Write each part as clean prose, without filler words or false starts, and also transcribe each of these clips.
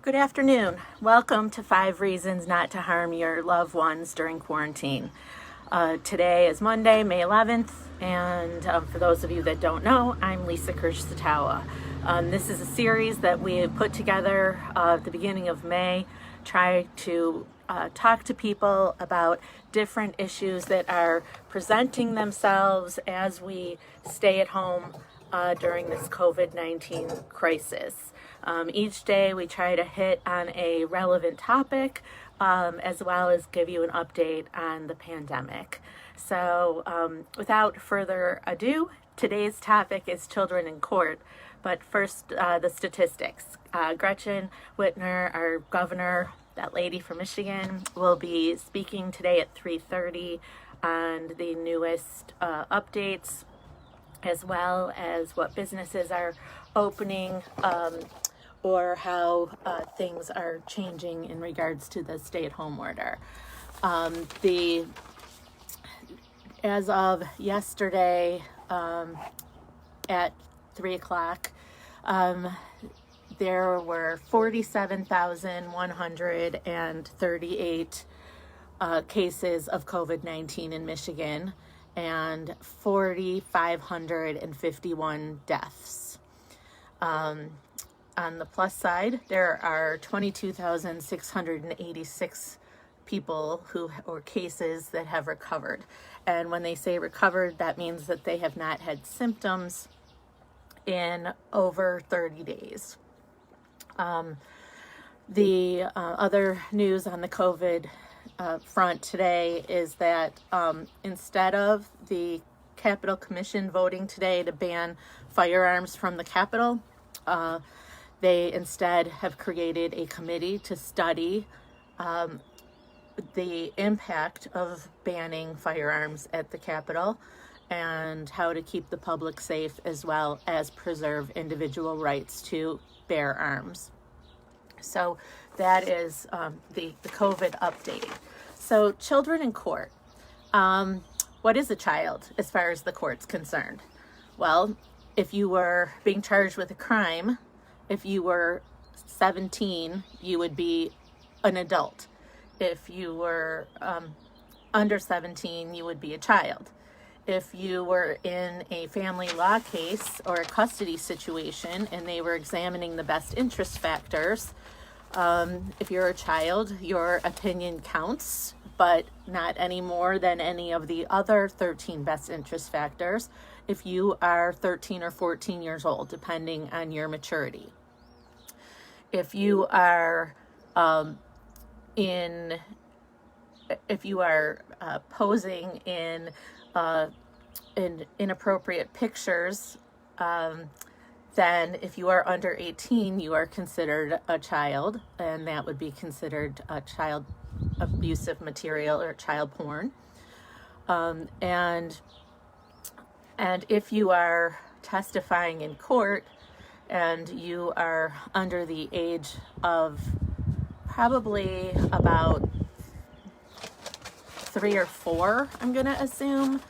Good afternoon. Welcome to 5 Reasons Not to Harm Your Loved Ones During Quarantine. Today is Monday, May 11th, and for those of you that don't know, I'm Lisa Kirsch Satawa. This is a series that we put together at the beginning of May, try to talk to people about different issues that are presenting themselves as we stay at home during this COVID-19 crisis. Each day we try to hit on a relevant topic as well as give you an update on the pandemic. So without further ado, today's topic is children in court. But first, the statistics. Gretchen Whitmer, our governor, that lady from Michigan, will be speaking today at 3:30 on the newest updates, as well as what businesses are opening or how things are changing in regards to the stay-at-home order. As of yesterday at 3 o'clock, there were 47,138 cases of COVID-19 in Michigan and 4,551 deaths. On the plus side, there are 22,686 people or cases that have recovered. And when they say recovered, that means that they have not had symptoms in over 30 days. The other news on the COVID front today is that instead of the Capitol Commission voting today to ban firearms from the Capitol, they instead have created a committee to study the impact of banning firearms at the Capitol and how to keep the public safe, as well as preserve individual rights to bear arms. So that is the COVID update. So children in court. What is a child as far as the court's concerned? Well, if you were being charged with a crime, if you were 17, you would be an adult. If you were under 17, you would be a child. If you were in a family law case or a custody situation and they were examining the best interest factors, if you're a child, your opinion counts, but not any more than any of the other 13 best interest factors if you are 13 or 14 years old, depending on your maturity. If you are posing in inappropriate pictures, then if you are under 18, you are considered a child, and that would be considered a child abusive material or child porn. And if you are testifying in court and you are under the age of probably about 3 or 4, I'm going to assume,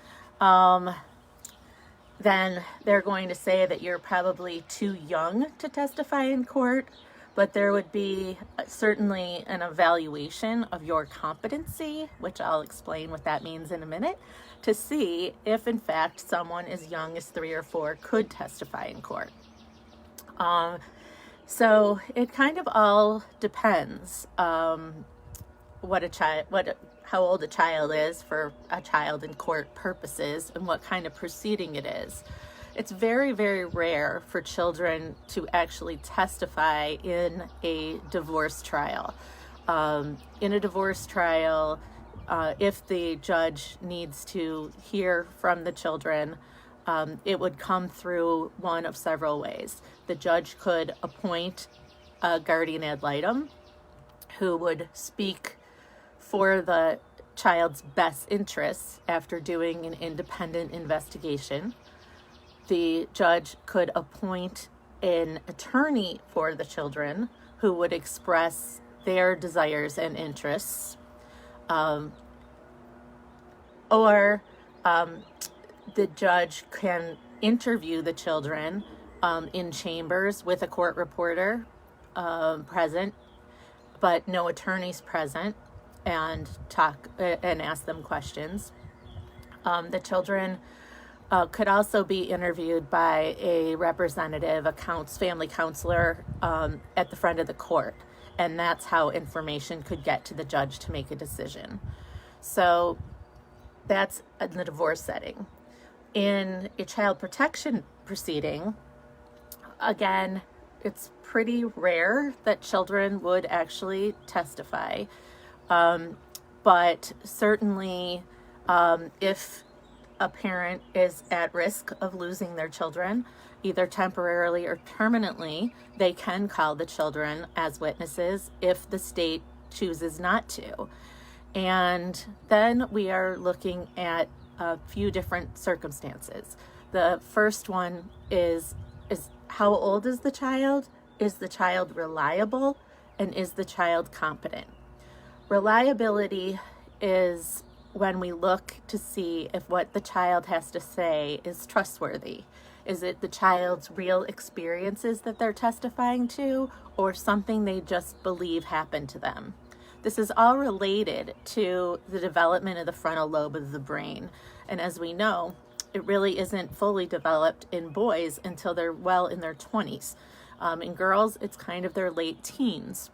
then they're going to say that you're probably too young to testify in court, but there would be certainly an evaluation of your competency, which I'll explain what that means in a minute, to see if in fact someone as young as 3 or 4 could testify in court. So it kind of all depends how old a child is for a child in court purposes and what kind of proceeding it is. It's very, very rare for children to actually testify in a divorce trial. In a divorce trial, if the judge needs to hear from the children, it would come through one of several ways. The judge could appoint a guardian ad litem who would speak for the child's best interests after doing an independent investigation. The judge could appoint an attorney for the children who would express their desires and interests, or the judge can interview the children in chambers with a court reporter present, but no attorneys present, and talk and ask them questions. The children could also be interviewed by a representative, a family counselor at the front of the court, and that's how information could get to the judge to make a decision. So that's in the divorce setting. In a child protection proceeding, again, it's pretty rare that children would actually testify, but certainly if a parent is at risk of losing their children, either temporarily or permanently, they can call the children as witnesses if the state chooses not to. And then we are looking at a few different circumstances. The first one is how old is the child? Is the child reliable? And is the child competent? Reliability is when we look to see if what the child has to say is trustworthy. Is it the child's real experiences that they're testifying to, or something they just believe happened to them? This is all related to the development of the frontal lobe of the brain. And as we know, it really isn't fully developed in boys until they're well in their 20s. In girls, it's kind of their late teens.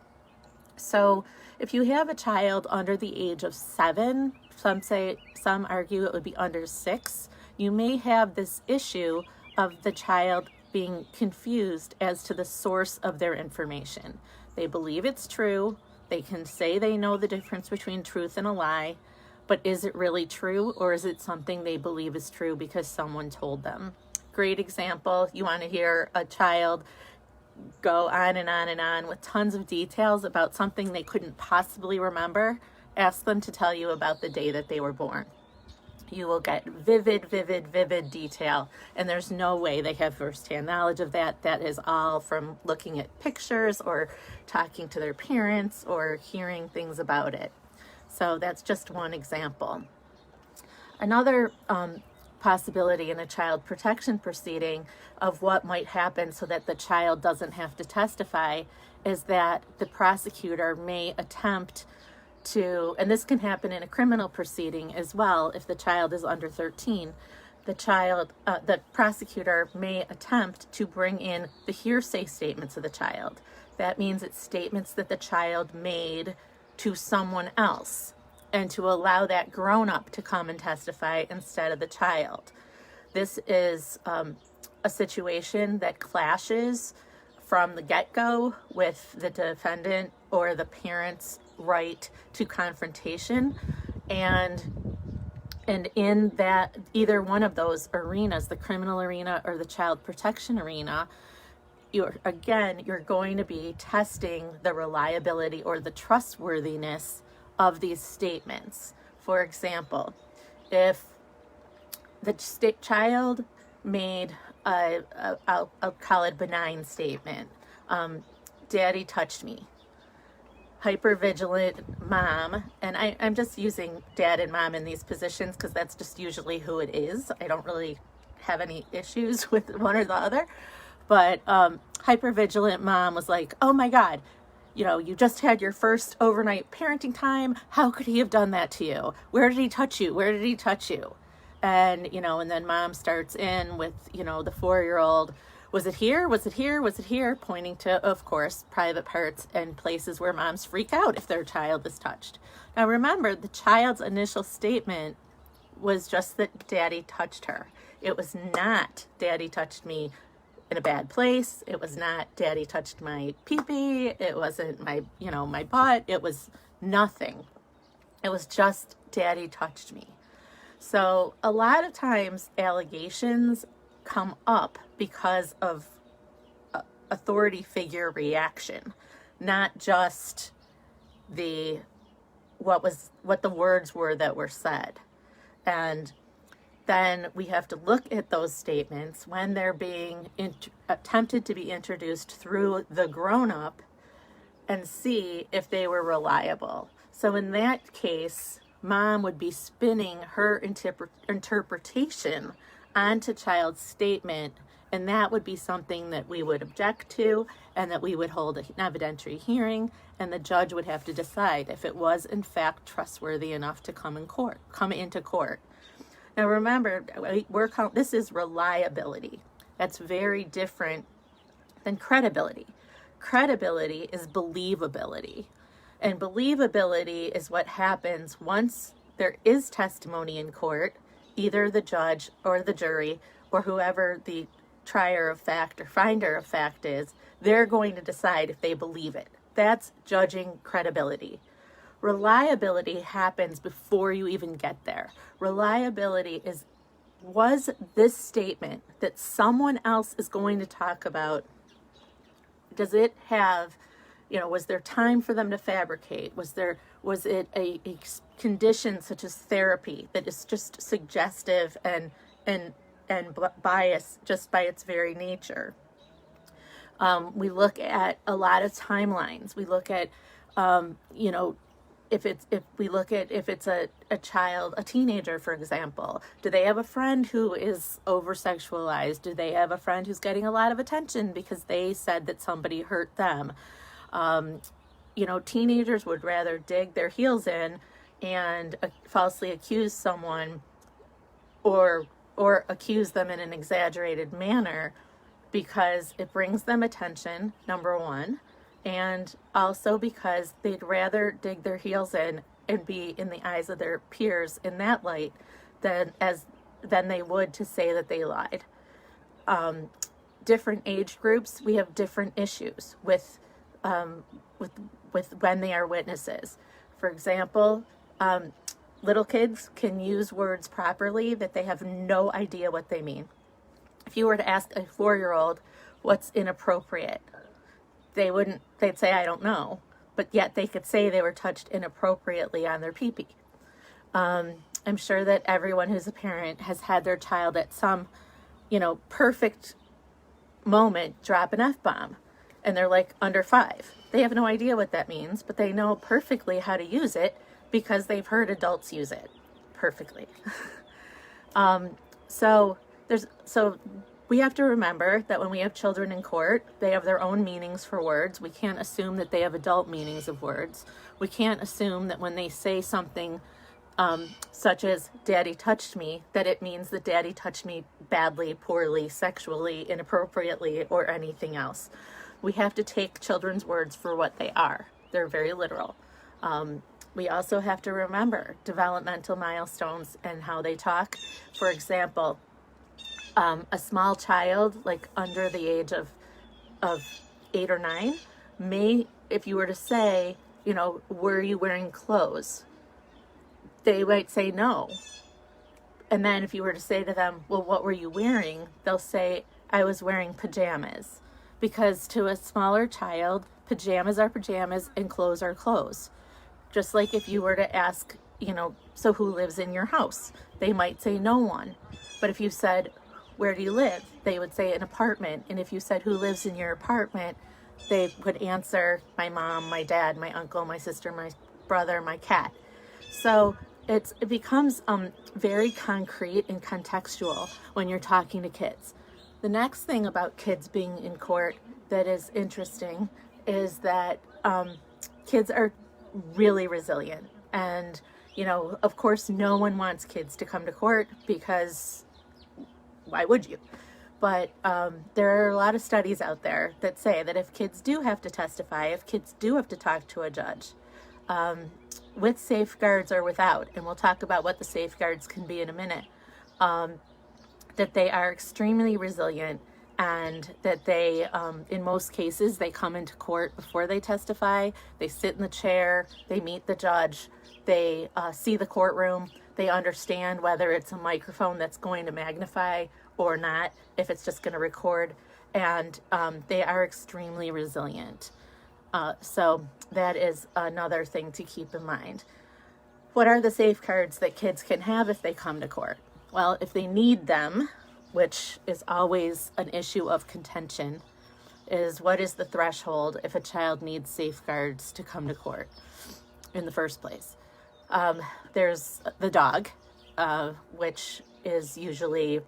So if you have a child under the age of 7, some argue it would be under 6, you may have this issue of the child being confused as to the source of their information. They believe it's true. They can say they know the difference between truth and a lie, but is it really true, or is it something they believe is true because someone told them? Great example. You want to hear a child go on and on and on with tons of details about something they couldn't possibly remember. Ask them to tell you about the day that they were born. You will get vivid detail, and there's no way they have firsthand knowledge of that. That is all from looking at pictures or talking to their parents or hearing things about it. So that's just one example. Another possibility in a child protection proceeding of what might happen so that the child doesn't have to testify is that the prosecutor may attempt to, and this can happen in a criminal proceeding as well if the child is under 13, the prosecutor may attempt to bring in the hearsay statements of the child. That means it's statements that the child made to someone else, and to allow that grown-up to come and testify instead of the child. This is a situation that clashes from the get-go with the defendant or the parent's right to confrontation, and in that, either one of those arenas, the criminal arena or the child protection arena, you're going to be testing the reliability or the trustworthiness of these statements. For example, if the child made I'll call it benign statement, daddy touched me, hypervigilant mom, and I'm just using dad and mom in these positions because that's just usually who it is. I don't really have any issues with one or the other, but hypervigilant mom was like, oh my God, you just had your first overnight parenting time. How could he have done that to you? Where did he touch you? Where did he touch you? And, and then mom starts in with, the 4-year-old, was it here? Was it here? Was it here? Pointing to, of course, private parts and places where moms freak out if their child is touched. Now remember, the child's initial statement was just that daddy touched her. It was not daddy touched me in a bad place. It was not daddy touched my pee-pee. It wasn't my butt. It was nothing. It was just daddy touched me. So a lot of times allegations come up because of authority figure reaction, not just what the words were that were said. And then we have to look at those statements when they're being attempted to be introduced through the grown-up and see if they were reliable. So in that case, mom would be spinning her interpretation onto child's statement And that would be something that we would object to, and that we would hold an evidentiary hearing, and the judge would have to decide if it was in fact trustworthy enough to come into court. Now remember, this is reliability. That's very different than credibility. Credibility is believability. And believability is what happens once there is testimony in court, either the judge or the jury or whoever the trier of fact or finder of fact is, they're going to decide if they believe it. That's judging credibility. Reliability happens before you even get there. Reliability is, was this statement that someone else is going to talk about, does it have, was there time for them to fabricate? Was it a condition such as therapy that is just suggestive and biased just by its very nature? We look at a lot of timelines. We look at, if it's a child, a teenager, for example, do they have a friend who is over-sexualized? Do they have a friend who's getting a lot of attention because they said that somebody hurt them? Teenagers would rather dig their heels in and falsely accuse someone or accuse them in an exaggerated manner because it brings them attention, number one, and also because they'd rather dig their heels in and be in the eyes of their peers in that light than they would to say that they lied. Different age groups, we have different issues with when they are witnesses. For example, little kids can use words properly that they have no idea what they mean. If you were to ask a 4-year-old what's inappropriate, they'd say, I don't know, but yet they could say they were touched inappropriately on their pee-pee. I'm sure that everyone who's a parent has had their child at some, perfect moment drop an F-bomb, and they're like under 5. They have no idea what that means, but they know perfectly how to use it because they've heard adults use it perfectly. So we have to remember that when we have children in court, they have their own meanings for words. We can't assume that they have adult meanings of words. We can't assume that when they say something such as daddy touched me, that it means that daddy touched me badly, poorly, sexually, inappropriately, or anything else. We have to take children's words for what they are. They're very literal. We also have to remember developmental milestones and how they talk. For example, a small child, like under the age of 8 or 9, may, if you were to say, were you wearing clothes? They might say no. And then if you were to say to them, well, what were you wearing? They'll say, I was wearing pajamas. Because to a smaller child, pajamas are pajamas and clothes are clothes. Just like if you were to ask, so who lives in your house? They might say no one. But if you said, where do you live? They would say an apartment. And if you said, who lives in your apartment? They would answer, my mom, my dad, my uncle, my sister, my brother, my cat. So it becomes very concrete and contextual when you're talking to kids. The next thing about kids being in court that is interesting is that kids are really resilient. And, of course, no one wants kids to come to court because why would you? But there are a lot of studies out there that say that if kids do have to testify, if kids do have to talk to a judge, with safeguards or without, and we'll talk about what the safeguards can be in a minute, that they are extremely resilient and that they, in most cases, they come into court before they testify, they sit in the chair, they meet the judge, they see the courtroom, they understand whether it's a microphone that's going to magnify or not, if it's just going to record, and they are extremely resilient. So that is another thing to keep in mind. What are the safeguards that kids can have if they come to court? Well, if they need them, which is always an issue of contention, is what is the threshold if a child needs safeguards to come to court in the first place? There's the dog, which is usually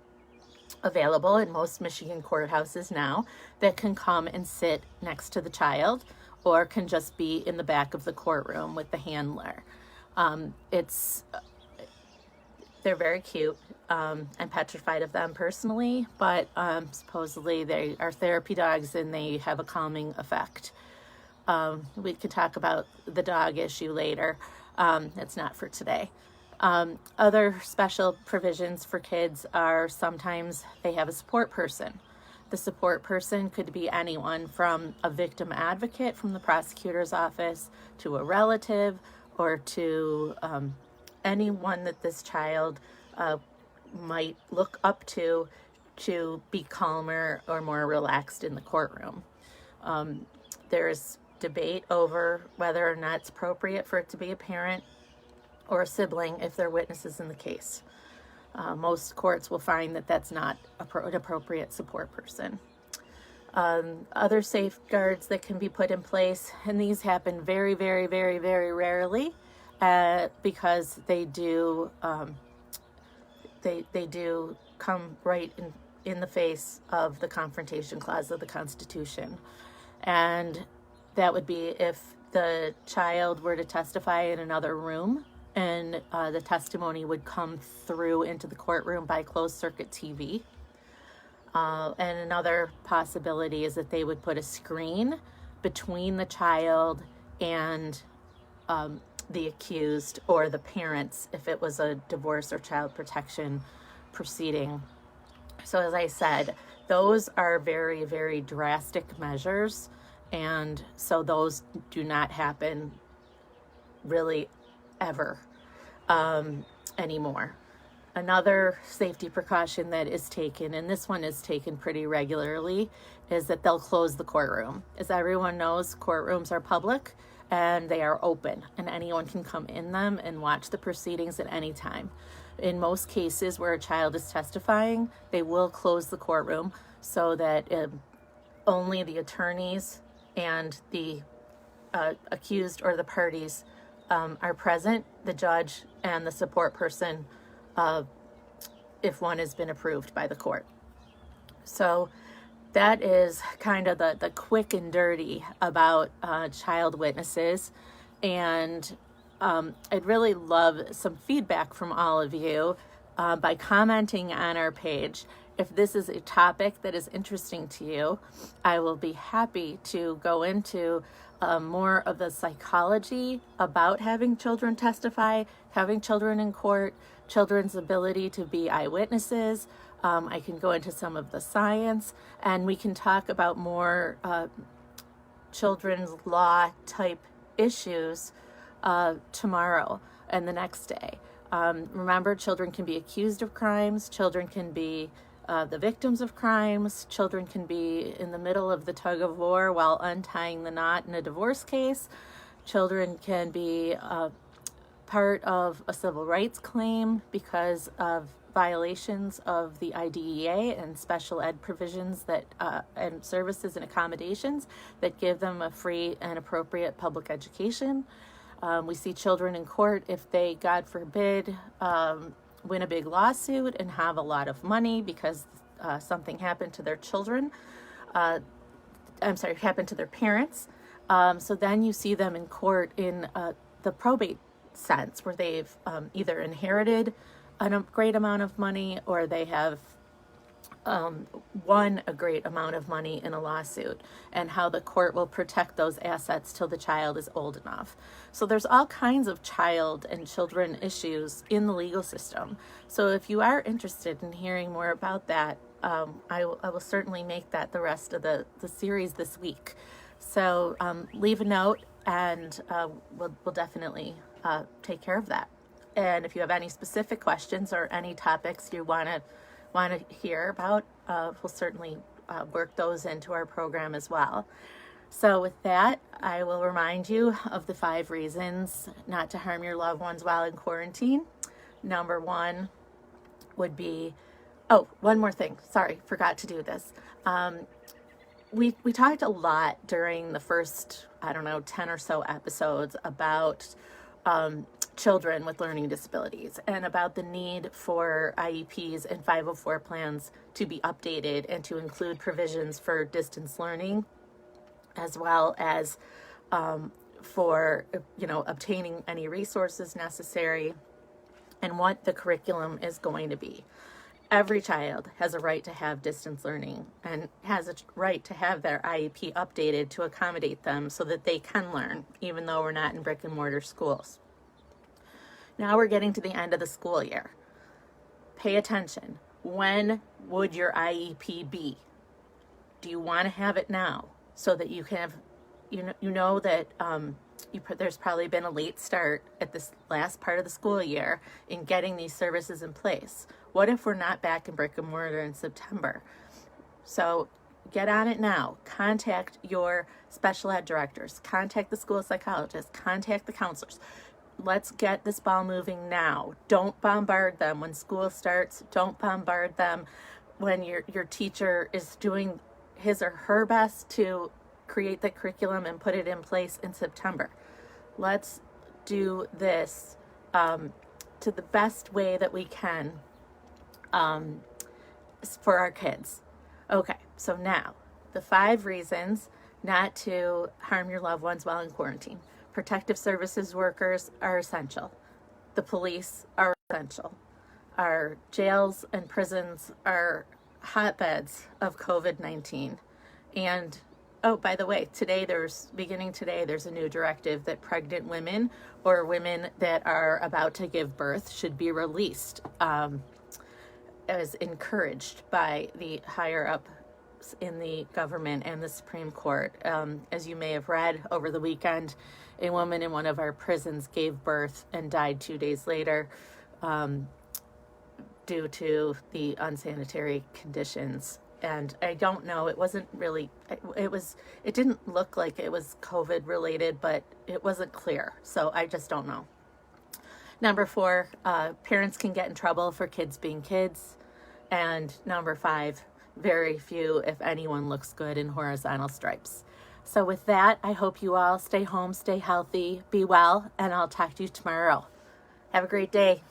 available in most Michigan courthouses now that can come and sit next to the child or can just be in the back of the courtroom with the handler. They're very cute. I'm petrified of them personally, but supposedly they are therapy dogs and they have a calming effect. We can talk about the dog issue later. It's not for today. Other special provisions for kids are sometimes they have a support person. The support person could be anyone from a victim advocate from the prosecutor's office to a relative or to anyone that this child might look up to be calmer or more relaxed in the courtroom. There's debate over whether or not it's appropriate for it to be a parent or a sibling if they're witnesses in the case. Most courts will find that that's not an appropriate support person. Other safeguards that can be put in place, and these happen very, very, very, very rarely, because they do come right in the face of the Confrontation Clause of the Constitution. And that would be if the child were to testify in another room and the testimony would come through into the courtroom by closed circuit TV. And another possibility is that they would put a screen between the child and the accused or the parents if it was a divorce or child protection proceeding. So as I said, those are very, very drastic measures, and so those do not happen really ever anymore. Another safety precaution that is taken, and this one is taken pretty regularly, is that they'll close the courtroom. As everyone knows, courtrooms are public and they are open, and anyone can come in them and watch the proceedings at any time. In most cases where a child is testifying, they will close the courtroom so that only the attorneys and the accused or the parties are present, the judge and the support person, if one has been approved by the court. So that is kind of the quick and dirty about child witnesses. And I'd really love some feedback from all of you by commenting on our page. If this is a topic that is interesting to you, I will be happy to go into more of the psychology about having children testify, having children in court, children's ability to be eyewitnesses. I can go into some of the science, and we can talk about more children's law type issues tomorrow and the next day. Remember, children can be accused of crimes, children can be the victims of crimes, children can be in the middle of the tug of war while untying the knot in a divorce case, children can be part of a civil rights claim because of violations of the IDEA and special ed provisions that and services and accommodations that give them a free and appropriate public education. We see children in court if they, God forbid, win a big lawsuit and have a lot of money because something happened to their children. Happened to their parents. So then you see them in court in the probate sense, where they've either inherited a great amount of money or they have won a great amount of money in a lawsuit, and how the court will protect those assets till the child is old enough. So there's all kinds of child and children issues in the legal system. So if you are interested in hearing more about that, I will certainly make that the rest of the series this week. So leave a note and we'll definitely take care of that. And if you have any specific questions or any topics you want to hear about, we'll certainly work those into our program as well. So with that, I will remind you of the 5 reasons not to harm your loved ones while in quarantine. Number 1 would be, one more thing. Sorry, forgot to do this. We talked a lot during the first, 10 or so episodes about children with learning disabilities, and about the need for IEPs and 504 plans to be updated and to include provisions for distance learning, as well as for obtaining any resources necessary, and what the curriculum is going to be. Every child has a right to have distance learning and has a right to have their IEP updated to accommodate them so that they can learn, even though we're not in brick and mortar schools. Now we're getting to the end of the school year. Pay attention. When would your IEP be? Do you want to have it now so that you can have, that there's probably been a late start at this last part of the school year in getting these services in place? What if we're not back in brick and mortar in September? So get on it now. Contact your special ed directors. Contact the school psychologists. Contact the counselors. Let's get this ball moving now. Don't bombard them when school starts. Don't bombard them when your teacher is doing his or her best to create the curriculum and put it in place in September. Let's do this to the best way that we can for our kids. Okay, so now the 5 reasons not to harm your loved ones while in quarantine. Protective services workers are essential. The police are essential. Our jails and prisons are hotbeds of COVID-19. And oh, by the way, beginning today, there's a new directive that pregnant women or women that are about to give birth should be released, as encouraged by the higher up in the government and the Supreme Court. As you may have read over the weekend, a woman in one of our prisons gave birth and died 2 days later due to the unsanitary conditions. And I don't know, it didn't look like it was COVID related, but it wasn't clear. So I just don't know. Number 4, parents can get in trouble for kids being kids. And number 5, very few, if anyone, looks good in horizontal stripes. So with that, I hope you all stay home, stay healthy, be well, and I'll talk to you tomorrow. Have a great day.